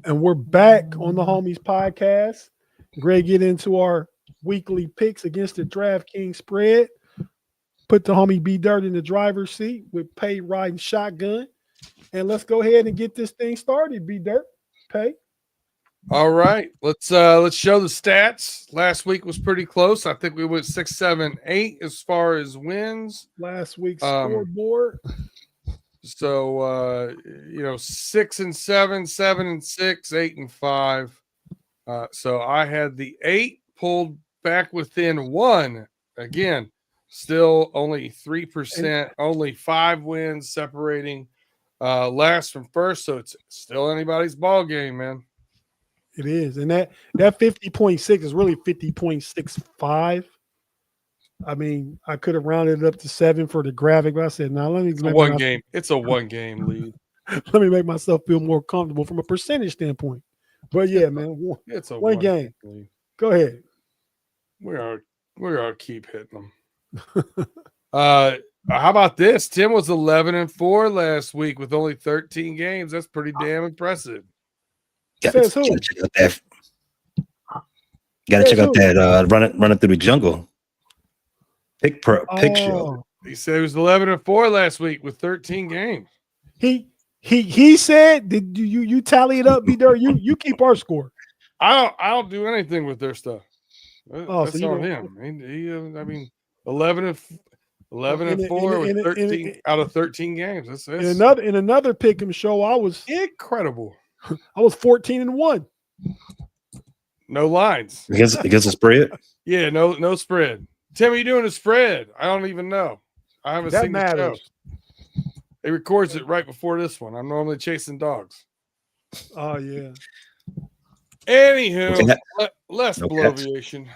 And we're back on the Homies podcast. Greg, get into our weekly picks against the DraftKings spread. Put the homie B Dirt in the driver's seat with Pay riding shotgun. And let's go ahead and get this thing started, B Dirt. Pay. All right, let's show the stats. Last week was pretty close. I think we went 6, 7, 8 as far as wins. Last week's scoreboard. So 6 and 7, 7 and 6, 8 and 5. So I had the 8 pulled back within 1 again. Still only 3%, only 5 wins separating last from first. So it's still anybody's ball game, man. It is. And that 50.6 is really 50.65. I mean, I could have rounded it up to 7 for the graphic, but I said, now let me It's a one game. It's a one game lead. Let me make myself feel more comfortable from a percentage standpoint. But yeah, man, it's a one game. Lead. Go ahead. We are keep hitting them. How about this? Tim was 11-4 last week with only 13 games. That's pretty damn impressive. Says who? Gotta check out that. Gotta check out that. Run it through the jungle. Pick show. He said he was 11-4 last week with 13 games. He said, "Did you tally it up, B Dirt? You keep our score." I don't do anything with their stuff. That's so on him. I mean, 11-4 with 13 out of 13 games. That's in another pick'em show. I was incredible. I was 14-1. No lines against the spread. Yeah, no spread. Tim, are you doing a spread? I don't even know. I haven't seen the show. He records it right before this one. I'm normally chasing dogs. Oh yeah. Anywho, less bloviation.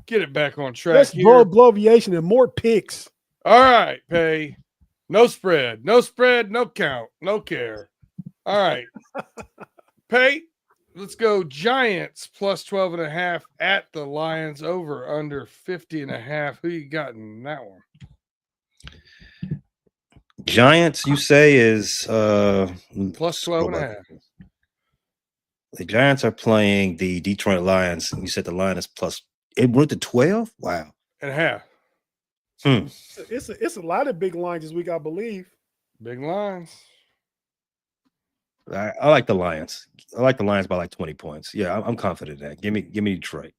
Get it back on track. Less bloviation and more picks. All right, Pay. No spread, no count, no care. All right. Pay, let's go Giants plus 12.5 at the Lions over under 50.5. Who you got in that one? Giants, you say, is plus 12.5. The Giants are playing the Detroit Lions. You said the line is plus. It went to 12. Wow. And a half. It's a lot of big lines this week, I believe. Big lines. I like the Lions. I like the Lions by like 20 points. Yeah, I'm confident in that. Give me Detroit.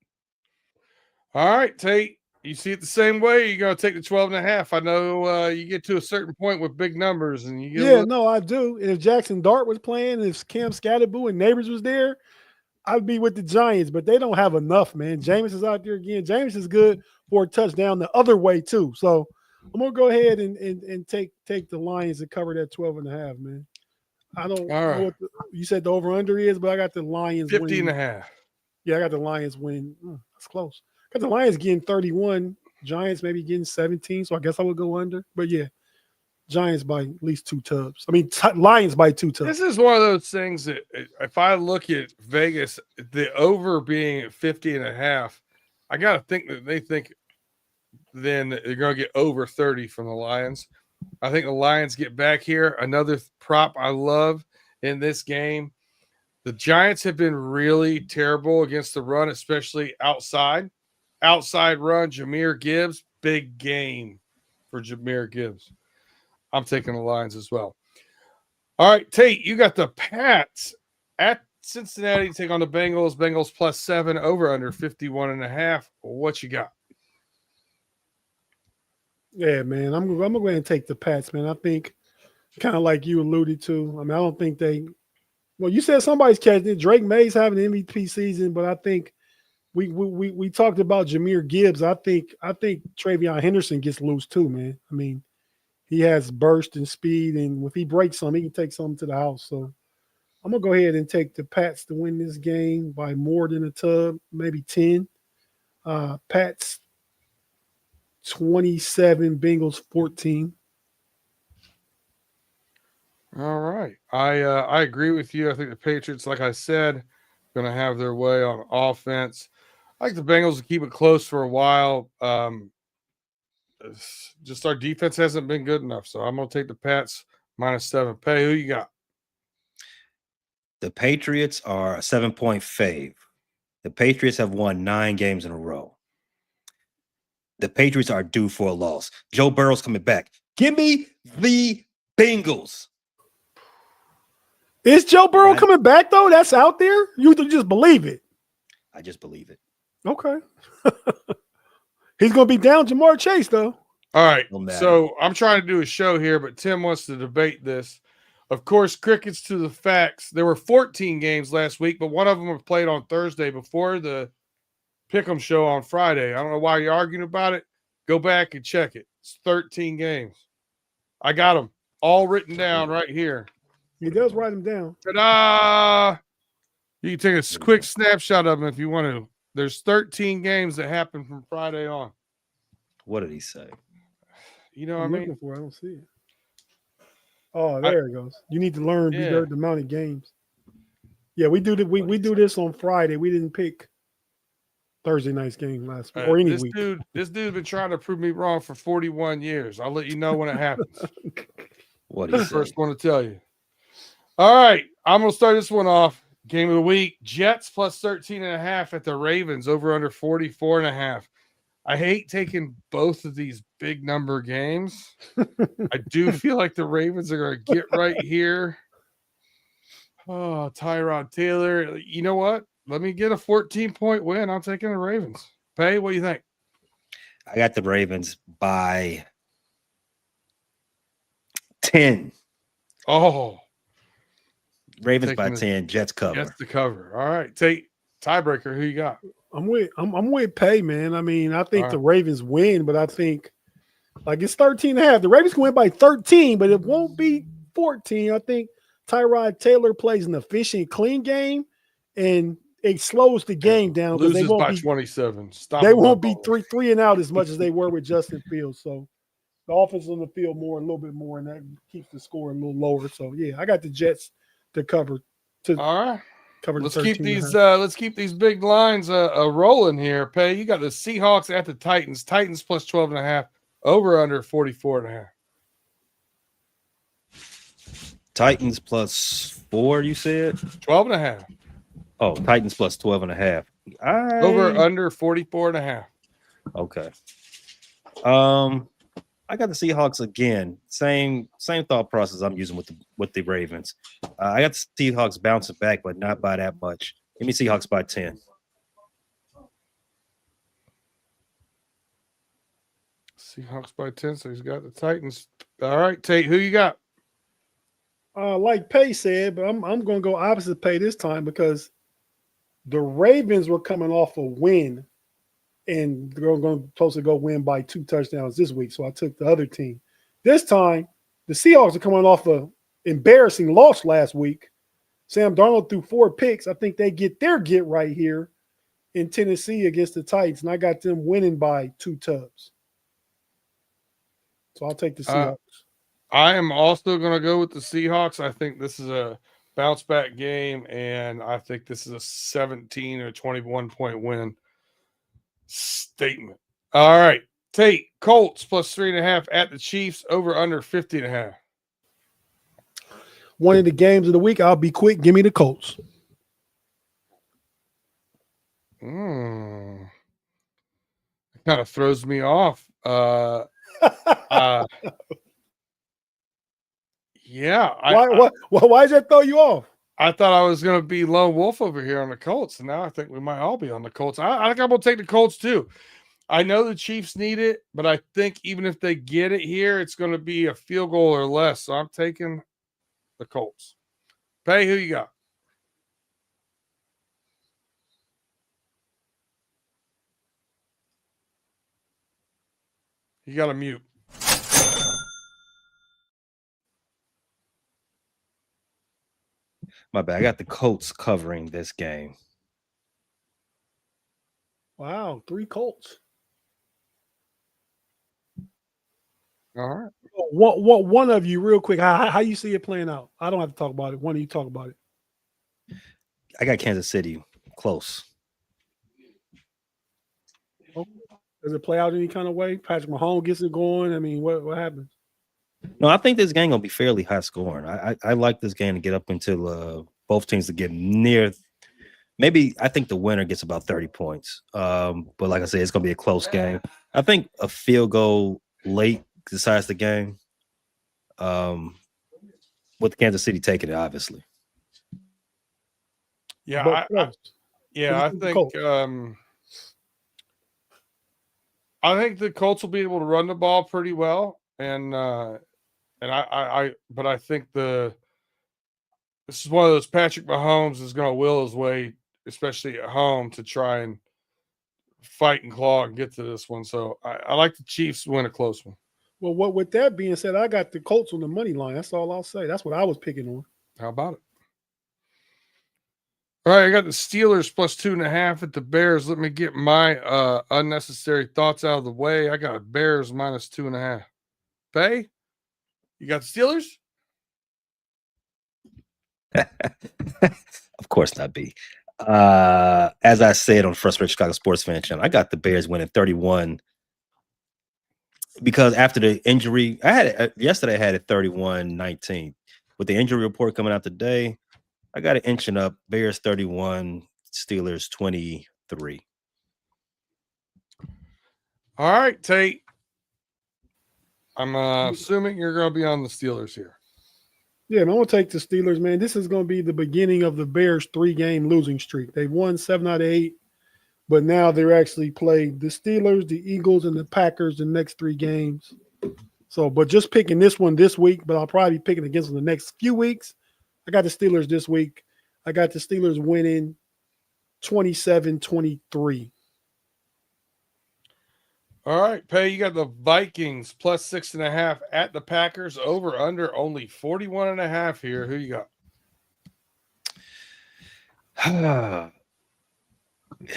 All right, Tate. You see it the same way? You're going to take the 12.5. I know you get to a certain point with big numbers. And you get no, I do. And if Jackson Dart was playing, if Cam Scatterboo and Neighbors was there, I'd be with the Giants. But they don't have enough, man. Jameis is out there again. Jameis is good for a touchdown the other way, too. So I'm going to go ahead and take the Lions and cover that 12.5, man. I don't know what you said the over-under is, but I got the Lions 50.5. Yeah, I got the Lions win. That's close. Got the Lions getting 31, Giants maybe getting 17, so I guess I would go under. But yeah, Giants by at least 2 tubs. I mean, Lions by 2 tubs. This is one of those things that if I look at Vegas, the over being at 50.5, I got to think that they think then they're going to get over 30 from the Lions. I think the Lions get back here. Another prop I love in this game. The Giants have been really terrible against the run, especially outside. Outside run, Jahmyr Gibbs, big game for Jahmyr Gibbs. I'm taking the Lions as well. All right, Tate, you got the Pats at Cincinnati take on the Bengals. Bengals plus 7 over under 51.5. What you got? Yeah, man, I'm gonna go ahead and take the Pats, man. I think kind of like you alluded to. I mean, I don't think they. Well, you said somebody's catching it. Drake May's having an MVP season, but I think we talked about Jahmyr Gibbs. I think Travion Henderson gets loose too, man. I mean, he has burst and speed, and if he breaks some, he can take something to the house. So I'm gonna go ahead and take the Pats to win this game by more than a tub, maybe 10. Pats 27, Bengals 14. All right. I agree with you. I think the Patriots, like I said, going to have their way on offense. I like the Bengals to keep it close for a while. Just our defense hasn't been good enough, so I'm going to take the Pats -7. Pay, who you got? The Patriots are a 7-point fave. The Patriots have won 9 games in a row. The Patriots are due for a loss. Joe Burrow's coming back. Give me the Bengals. Is Joe Burrow Right. coming back though? That's out there. You just believe it. I just believe it. Okay. He's gonna be down Jamar Chase though. All right, No matter. so I'm trying to do a show here, but Tim wants to debate this. Of course, crickets to the facts. There were 14 games last week, but one of them was played on Thursday before the Pick'em show on Friday. I don't know why you're arguing about it. Go back and check it. It's 13 games. I got them all written down right here. He does write him down. Ta-da! You can take a quick snapshot of them if you want to. There's 13 games that happened from Friday on. What did he say? You know what I I'm mean? looking for it. I don't see it. Oh, there it goes. You need to learn Yeah. the amount of games. Yeah, we do we do this on Friday. We didn't pick Thursday night's game last week or any this week. This dude's been trying to prove me wrong for 41 years. I'll let you know when it happens. What did he The say? first one to tell you. All right, I'm gonna start this one off. Game of the week: Jets +13.5 at the Ravens. Over under 44.5. I hate taking both of these big number games. I do feel like the Ravens are gonna get right here. Oh, Tyrod Taylor. You know what? Let me get a 14-point win. I'm taking the Ravens. Pay, what do you think? I got the Ravens by 10. Oh, Ravens by Taking the- 10. Jets cover. that's the cover. All right, take tiebreaker. Who you got? I'm with Pay, man. I mean, I think All the Ravens win, but I think like it's 13.5. The Ravens can win by 13, but it won't be 14. I think Tyrod Taylor plays an efficient, clean game, and it slows the game down because they Loses won't by be 27. Stop. they them won't up be all. three and out as much as they were with Justin Fields. So the offense on the field a little bit more, and that keeps the score a little lower. So yeah, I got the Jets to cover All right. the Let's 13 keep these big lines rolling here. Pay, you got the Seahawks at the Titans. Titans +12.5. Over under 44.5. Titans +4, you said? 12.5. Oh, Titans +12.5. Over under 44.5. Okay. I got the Seahawks again. Same thought process I'm using with the Ravens. I got the Seahawks bouncing back, but not by that much. Give me Seahawks by 10. Seahawks by 10. So he's got the Titans. All right, Tate, who you got? Like Pay said, but I'm going to go opposite Pay this time because the Ravens were coming off a win, and they're supposed to go win by 2 touchdowns this week. So I took the other team. This time, the Seahawks are coming off a embarrassing loss last week. Sam Darnold threw 4 picks. I think they get right here in Tennessee against the Titans, and I got them winning by 2 tubs. So I'll take the Seahawks. I am also going to go with the Seahawks. I think this is a bounce back game, and I think this is a 17 or 21 point win statement. All right. Tate, Colts +3.5 at the Chiefs, over under 50.5. One of the games of the week, I'll be quick. Give me the Colts. It kind of throws me off. Yeah. Why does that throw you off? I thought I was going to be lone wolf over here on the Colts, and now I think we might all be on the Colts. I think I'm going to take the Colts too. I know the Chiefs need it, but I think even if they get it here, it's going to be a field goal or less. So I'm taking the Colts. Pay, who you got? You got to mute. My bad. I got the Colts covering this game. Wow, 3 Colts. All right. One of you, real quick, how you see it playing out? I don't have to talk about it. One of you talk about it. I got Kansas City close. Does it play out any kind of way? Patrick Mahomes gets it going. I mean, what happens? No, I think this game gonna be fairly high scoring. I like this game to get up until both teams to get near. Maybe I think the winner gets about 30 points. But like I said, it's gonna be a close game. I think a field goal late decides the game. With Kansas City taking it, obviously. Yeah, But I close. What do you think, Colts? I think the Colts will be able to run the ball pretty well, and I think this is one of those Patrick Mahomes is going to will his way, especially at home, to try and fight and claw and get to this one. So I like the Chiefs to win a close one. Well, with that being said, I got the Colts on the money line. That's all I'll say. That's what I was picking on. How about it? All right, I got the Steelers plus 2.5 at the Bears. Let me get my unnecessary thoughts out of the way. I got Bears minus 2.5. Pay? You got the Steelers? Of course not, B. As I said on Frustrated Chicago Sports Fan Channel, I got the Bears winning 31 because after the injury, I had it yesterday. I had it 31-19. With the injury report coming out today, I got it inching up. Bears 31, Steelers 23. All right, Tate. I'm assuming you're going to be on the Steelers here. Yeah, man, I'm going to take the Steelers, man. This is going to be the beginning of the Bears' 3-game losing streak. They've won 7 out of 8, but now they're actually played the Steelers, the Eagles, and the Packers the next 3 games. So, but just picking this one this week, but I'll probably be picking against them the next few weeks. I got the Steelers this week. I got the Steelers winning 27-23. All right, Pay, you got the Vikings plus 6.5 at the Packers, over under only 41.5 here. Who you got? Yeah,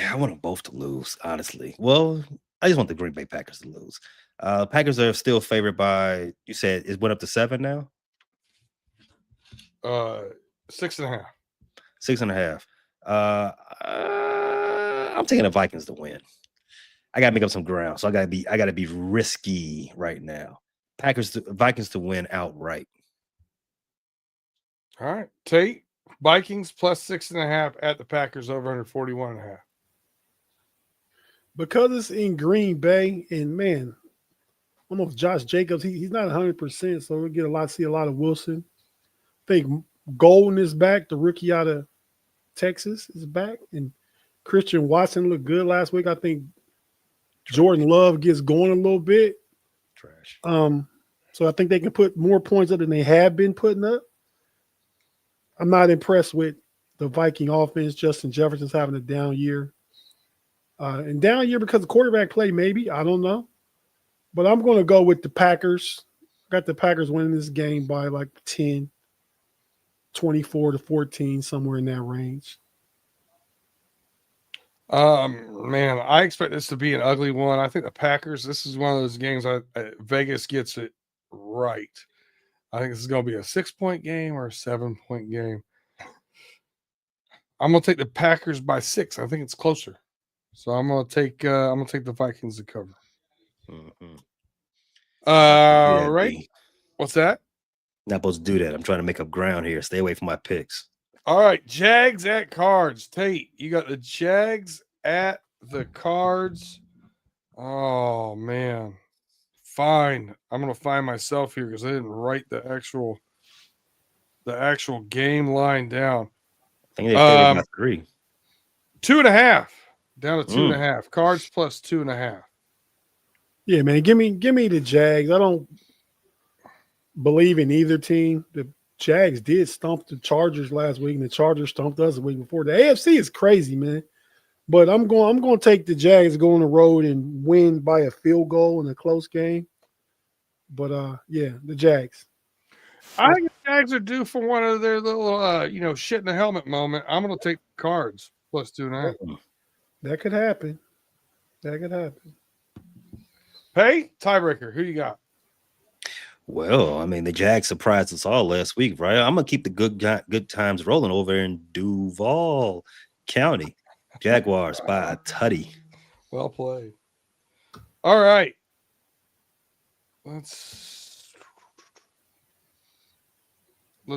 I want them both to lose, honestly. Well, I just want the Green Bay Packers to lose. Packers are still favored by, you said it went up to 7 now? 6.5. 6.5. I'm taking the Vikings to win. I gotta make up some ground, so I gotta be risky right now. Vikings to win outright. All right, Tate, Vikings plus 6.5 at the Packers, over under 41.5. Because it's in Green Bay, and man, almost Josh Jacobs, he's not 100%, so we'll see a lot of Wilson. I think Golden is back, the rookie out of Texas is back, and Christian Watson looked good last week. I think Jordan Love gets going a little bit. Trash. So I think they can put more points up than they have been putting up. I'm not impressed with the Viking offense. Justin Jefferson's having a down year. And down year because of quarterback play, maybe. I don't know. But I'm going to go with the Packers. Got the Packers winning this game by like 10, 24-14, somewhere in that range. Man, I expect this to be an ugly one. I think the Packers, this is one of those games Vegas gets it right. I think this is going to be a 6-point game or a 7-point game. I'm going to take the Packers by 6. I think it's closer. So I'm going to take the Vikings to cover. Mm-hmm. Right. B. What's that? Not supposed to do that. I'm trying to make up ground here. Stay away from my picks. All right, Jags at Cards. Tate, you got the Jags at the Cards. Oh man, fine. I'm gonna find myself here because I didn't write the actual game line down. I think they favored by 3. 2.5 down to 2.5. Cards plus 2.5. Yeah, man. Give me the Jags. I don't believe in either team. The Jags did stomp the Chargers last week, and the Chargers stomped us the week before. The AFC is crazy, man. But I'm going to take the Jags, go on the road and win by a field goal in a close game. But yeah, the Jags. I think the Jags are due for one of their little shit in the helmet moment. I'm going to take the Cards plus 2.5. That could happen. Hey, tiebreaker. Who you got? Well, I mean, the Jags surprised us all last week, right? I'm gonna keep the good times rolling over in Duval County. Jaguars by a tutty. Well played. All right. Let's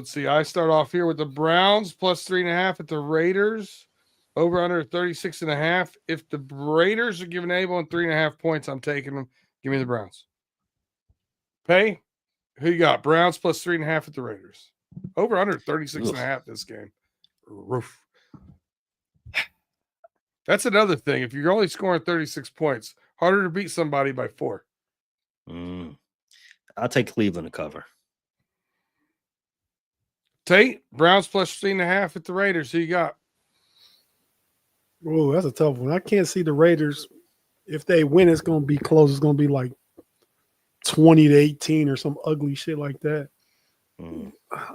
see. I start off here with the Browns plus 3.5 at the Raiders. Over under 36.5. If the Raiders are giving Avon 3.5 points, I'm taking them. Give me the Browns. Pay. Who you got? Browns plus 3.5 at the Raiders. Over under 36.5 this game. Roof. That's another thing. If you're only scoring 36 points, harder to beat somebody by 4. I'll take Cleveland to cover. Tate, Browns plus 3.5 at the Raiders. Who you got? Oh, that's a tough one. I can't see the Raiders. If they win, it's going to be close. It's going to be like 20-18 or some ugly shit like that.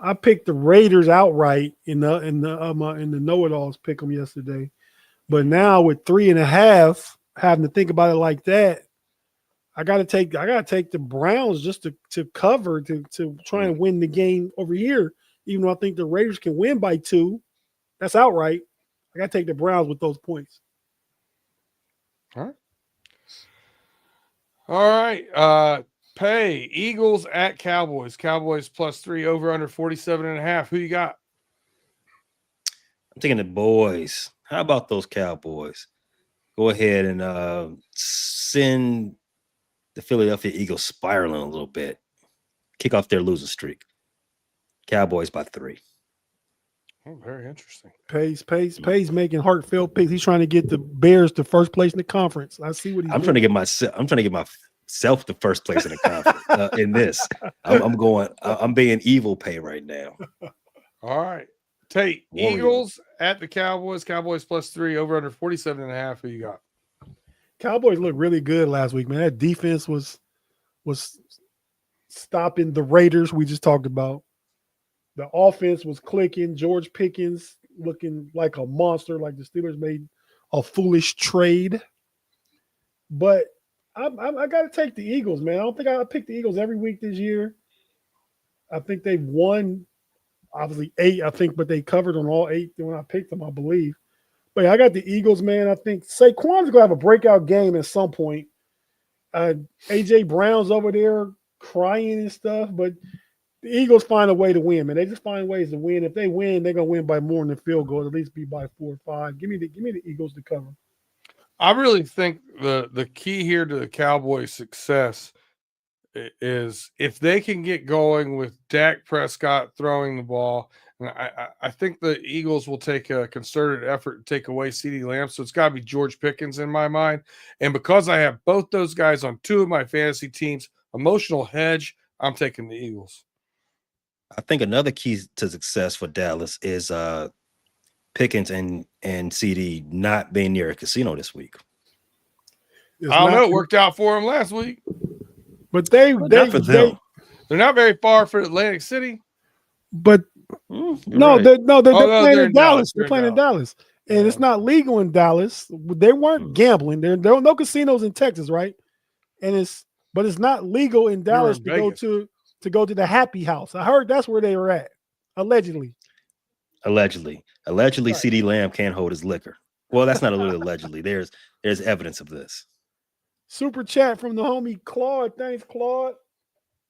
I picked the Raiders outright in the know-it-alls pick them yesterday, but now with 3.5, having to think about it like that, I gotta take the Browns just to cover to try and win the game over here. Even though I think the Raiders can win by 2, that's outright. I gotta take the Browns with those points. All right. Pay Eagles at Cowboys. Cowboys plus 3 over under 47.5. Who you got? I'm taking the boys. How about those Cowboys? Go ahead and send the Philadelphia Eagles spiraling a little bit. Kick off their losing streak. Cowboys by 3. Oh, very interesting. Pays making heartfelt picks. He's trying to get the Bears to first place in the conference. I see what he's doing. trying to get myself to first place in the conference in this. I'm being evil pay right now. All right. Tate, Warriors. Eagles at the Cowboys. Cowboys plus 3 over under 47.5. Who you got? Cowboys looked really good last week, man. That defense was stopping the Raiders we just talked about. The offense was clicking. George Pickens looking like a monster, like the Steelers made a foolish trade. But I got to take the Eagles, man. I don't think I picked the Eagles every week this year. I think they've won, obviously 8, I think, but they covered on all 8 when I picked them, I believe. But yeah, I got the Eagles, man. I think Saquon's going to have a breakout game at some point. A.J. Brown's over there crying and stuff, but the Eagles find a way to win, man. They just find ways to win. If they win, they're going to win by more than a field goal, at least be by 4 or 5. Give me the Eagles to cover. I really think the key here to the Cowboys' success is if they can get going with Dak Prescott throwing the ball. And I think the Eagles will take a concerted effort to take away CeeDee Lamb. So it's got to be George Pickens in my mind. And because I have both those guys on 2 of my fantasy teams, emotional hedge, I'm taking the Eagles. I think another key to success for Dallas is Pickens and CD not being near a casino this week. It's I don't not- know. It worked out for them last week. But they're Not for them. Not very far from Atlantic City. But You're no, right. they're playing they're in Dallas. They're in playing in Dallas. Dallas, and it's not legal in Dallas. They weren't gambling. There were no casinos in Texas, right? But it's not legal in Dallas in to go Vegas. to go to the Happy House. I heard that's where they were at, allegedly. Allegedly, Right. CeeDee Lamb can't hold his liquor. Well, that's not a little allegedly. There's evidence of this. Super chat from the homie Claude. Thanks, Claude.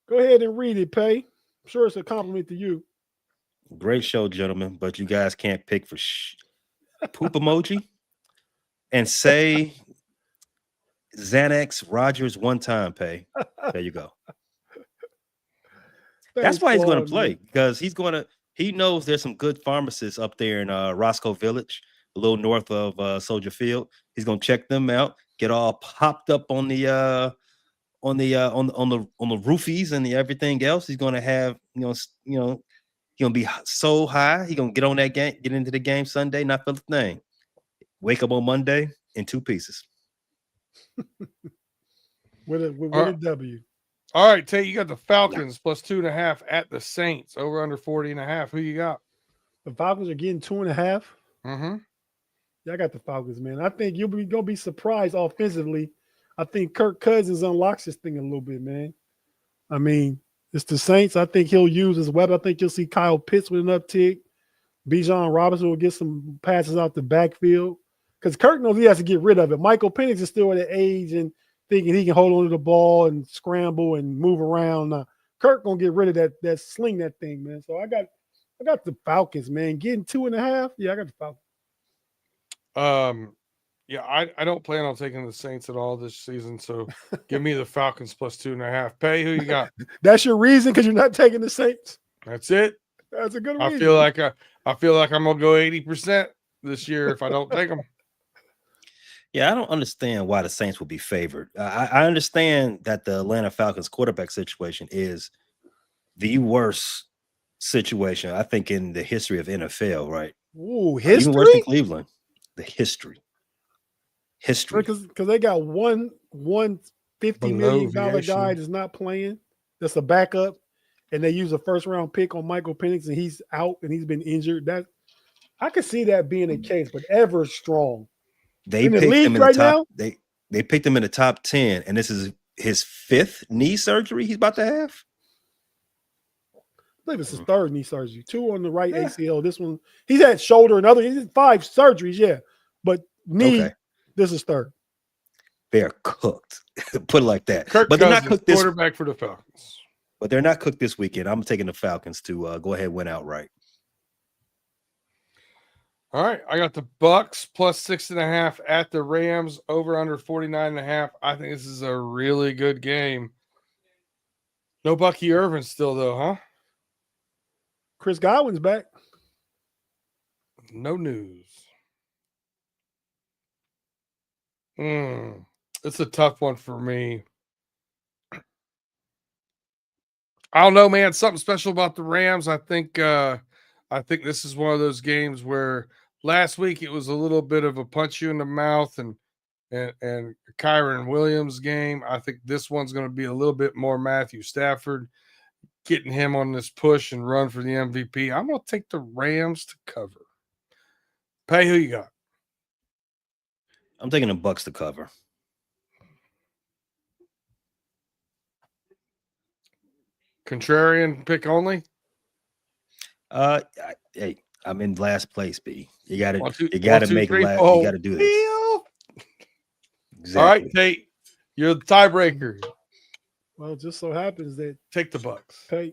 Go ahead and read it, Pay. I'm sure it's a compliment to you. Great show, gentlemen, but you guys can't pick for poop emoji and say Xanax Rogers one time. Pay. There you go. That's Thanks, why he's going to Claude, play, man. because he knows there's some good pharmacists up there in Roscoe Village, a little north of Soldier Field. He's going to check them out, get all popped up on the roofies and the everything else. He's going to have, he's going to be so high. He's going to get on that game, get into the game Sunday, not feel a thing. Wake up on Monday in 2 pieces. With a right. W. All right, Tate, you got the Falcons plus 2.5 at the Saints over under 40.5. Who you got? The Falcons are getting 2.5. Mm-hmm. Yeah, I got the Falcons, man. I think you're gonna be surprised offensively. I think Kirk Cousins unlocks this thing a little bit, man. I mean, it's the Saints. I think he'll use his weapon. I think you'll see Kyle Pitts with an uptick. Bijan Robinson will get some passes out the backfield because Kirk knows he has to get rid of it. Michael Penix is still at an age, and thinking he can hold on to the ball and scramble and move around. Kirk gonna get rid of that sling that thing, man. So I got the Falcons, man. Getting 2.5. Yeah, I got the Falcons. Yeah, I don't plan on taking the Saints at all this season. So give me the Falcons plus 2.5. Pay, who you got? That's your reason because you're not taking the Saints. That's it. That's a good reason. I feel like I'm gonna go 80% this year if I don't take them. Yeah, I don't understand why the Saints would be favored. I understand that the Atlanta Falcons quarterback situation is the worst situation, I think, in the history of NFL, right? Ooh, history? Even worse than Cleveland. The history. Because they got one $50 million guy that's not playing. That's a backup. And they use a first-round pick on Michael Penix, and he's out and he's been injured. That I could see that being the case, but Evers strong. They in the picked league him in right the top. now? They picked him in the top 10, and this is his 5th knee surgery he's about to have. I believe it's his 3rd knee surgery. 2 on the right ACL. This one, he's had shoulder and other. He's had 5 surgeries, yeah. But knee, this is 3rd. They're cooked. Put it like that. Kirk but they're Cousins, not cooked this. Quarterback for the Falcons. But they're not cooked this weekend. I'm taking the Falcons to go ahead and win outright. All right, I got the Bucks plus 6.5 at the Rams, over under 49.5. I think this is a really good game. No Bucky Irvin still though, huh? Chris Godwin's back. No news. It's a tough one for me. I don't know, man. Something special about the Rams. I think this is one of those games where last week it was a little bit of a punch you in the mouth and Kyron Williams game. I think this one's going to be a little bit more Matthew Stafford, getting him on this push and run for the MVP. I'm going to take the Rams to cover. Pay, who you got? I'm taking the Bucks to cover. Contrarian pick only? Hey, I'm in last place, B. You got to Three, you got to do this. Exactly. All right, Tate, you're the tiebreaker. Well, it just so happens that Take the Bucks. Pay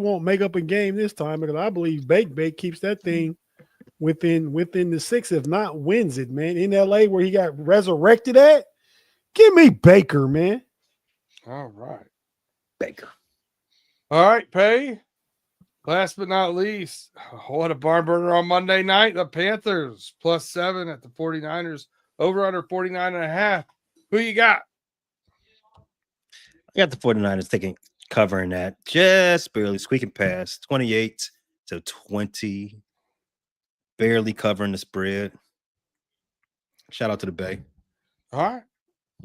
won't make up a game this time because I believe Bake keeps that thing within the 6, if not wins it, man. In LA where he got resurrected at, give me Baker, man. All right, Baker. All right, Pay. Last but not least, what a barn burner on Monday night. The Panthers plus 7 at the 49ers, over under 49.5. Who you got? I got the 49ers covering that just barely, squeaking past 28-20, barely covering the spread. Shout out to the Bay. All right,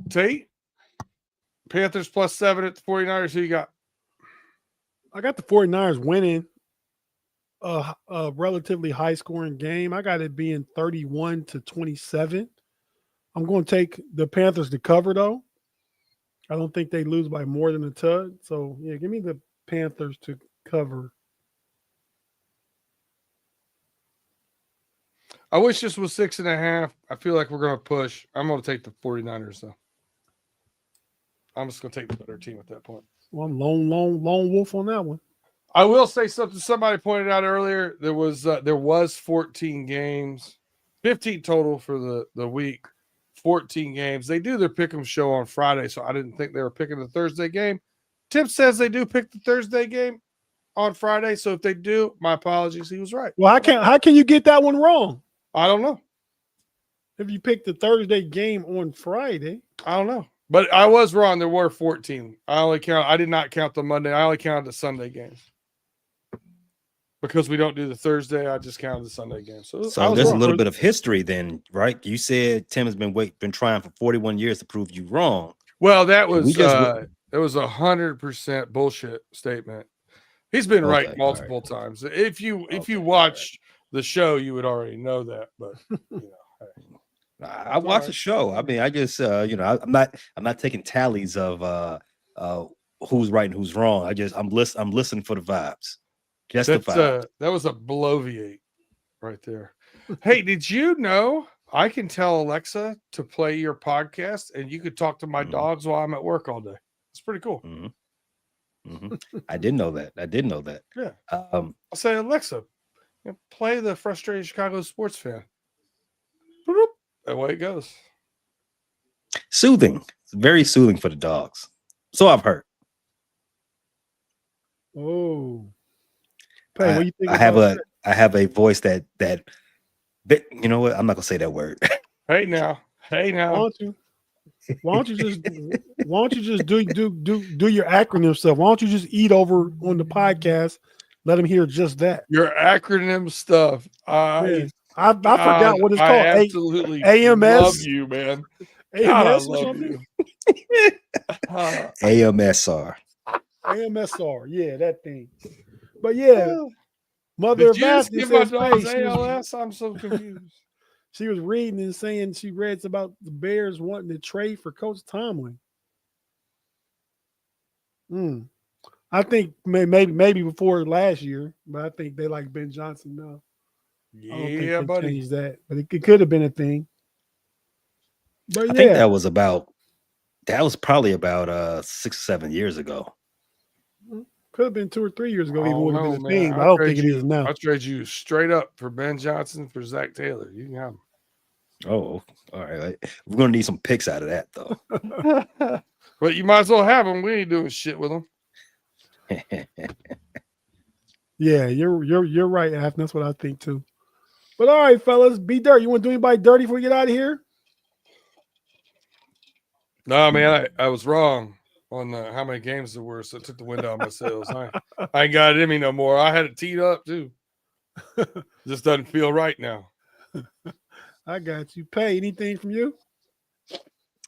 Tate. Panthers plus 7 at the 49ers. Who you got? I got the 49ers winning a relatively high-scoring game. I got it being 31-27. I'm going to take the Panthers to cover, though. I don't think they lose by more than a touch. So, yeah, give me the Panthers to cover. I wish this was 6.5. I feel like we're going to push. I'm going to take the 49ers, though. I'm just going to take the better team at that point. Well, I'm lone wolf on that one. I will say something somebody pointed out earlier. There was 14 games, 15 total for the week, 14 games. They do their pick'em show on Friday, so I didn't think they were picking the Thursday game. Tim says they do pick the Thursday game on Friday, so if they do, my apologies. He was right. Well, how can you get that one wrong? I don't know. If you picked the Thursday game on Friday. I don't know. But I was wrong. There were 14. I did not count the Monday. I only counted the Sunday games. Because we don't do the Thursday, I just counted the Sunday game. So there's a little bit of history then, right? You said Tim has been trying for 41 years to prove you wrong. Well, that was 100% bullshit statement. He's been right multiple times. If you watched the show, you would already know that. But I watched the show. I mean, I just I'm not taking tallies of who's right and who's wrong. I'm listening for the vibes. Just the vibes. That was a bloviate right there. Hey, did you know I can tell Alexa to play your podcast, and you could talk to my Mhm. dogs while I'm at work all day. It's pretty cool. I didn't know that. I did know that. Yeah. Um, I'll say, Alexa, play the Frustrated Chicago Sports Fan. Boop. Away it goes. soothing. It's very soothing for the dogs. So I've heard. Oh, Pay, what do you think? I have about I have a voice that you know what? I'm not gonna say that word. Hey now. that? Why don't you just do your acronym stuff? Why don't you just eat over on the podcast? Let them hear just that. Your acronym stuff. Yeah. I forgot what it's called. I absolutely AMS? love you, man. God, I AMS or love something? you. Uh, AMSR. AMSR. Yeah, that thing. But yeah, Mother did you just Baptist give my says, dogs "Hey, ALS? I'm so confused. she was reading and saying she read about the Bears wanting to trade for Coach Tomlin. I think maybe before last year, but I think they like Ben Johnson now. I don't think Yeah, they buddy. changed that, but it could have been a thing. But I yeah, think that was probably about 6 or 7 years ago. could have been 2 or 3 years ago. Even Oh, would have no, been a man. thing, but I I'll don't think it trade is you- now. I'll trade you straight up for Ben Johnson for Zach Taylor. You can have Oh, all right. We're gonna need some picks out of that though. him. But you might as well have him. We ain't doing shit with him. Yeah, you're right, Af. That's what I think too. But all right, fellas, be dirty. You want to do anybody dirty before we get out of here? No, man, I was wrong on how many games there were, so it took the wind out of my sails. I ain't got it in me no more. I had it teed up too. Just doesn't feel right now. I got you. Pay anything from you?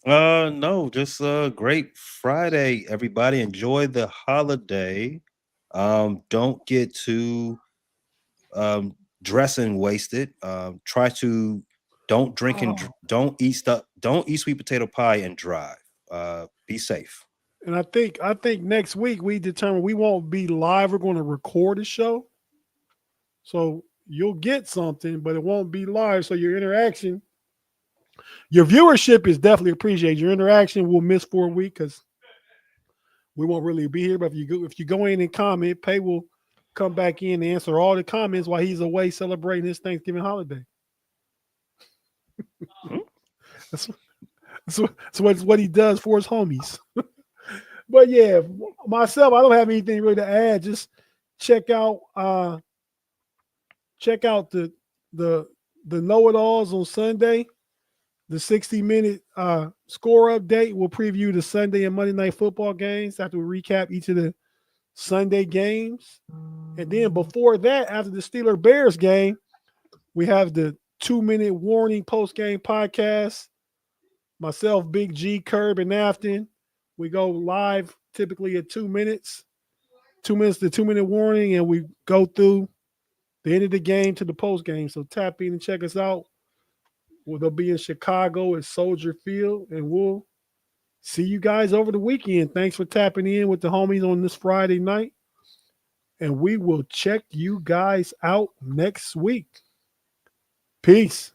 No, just great Friday, everybody. Enjoy the holiday. Don't get too dressing wasted. Try to don't drink and don't eat sweet potato pie and drive. Be safe. And I think next week we determine we won't be live. We're going to record a show, so you'll get something, but it won't be live. So your interaction, your viewership is definitely appreciated. Your interaction will miss for a week because we won't really be here. But if you go in and comment, Pay will come back in and answer all the comments while he's away celebrating his Thanksgiving holiday. That's what he does for his homies. But yeah, myself, I don't have anything really to add. Just check out the know-it-alls on Sunday. The 60-minute score update will preview the Sunday and Monday night football games after we recap each of the Sunday games. And then before that, after the Steelers-Bears game, we have the 2-minute warning post-game podcast. Myself, Big G, Curb, and Afton. We go live typically at 2 minutes. 2 minutes to 2-minute warning, and we go through the end of the game to the post game. So tap in and check us out. They'll be in Chicago at Soldier Field, and we'll see you guys over the weekend. Thanks for tapping in with the homies on this Friday night. And we will check you guys out next week. Peace.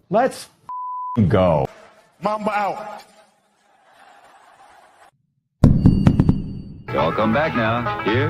Let's go. Mamba out. Y'all come back now. Here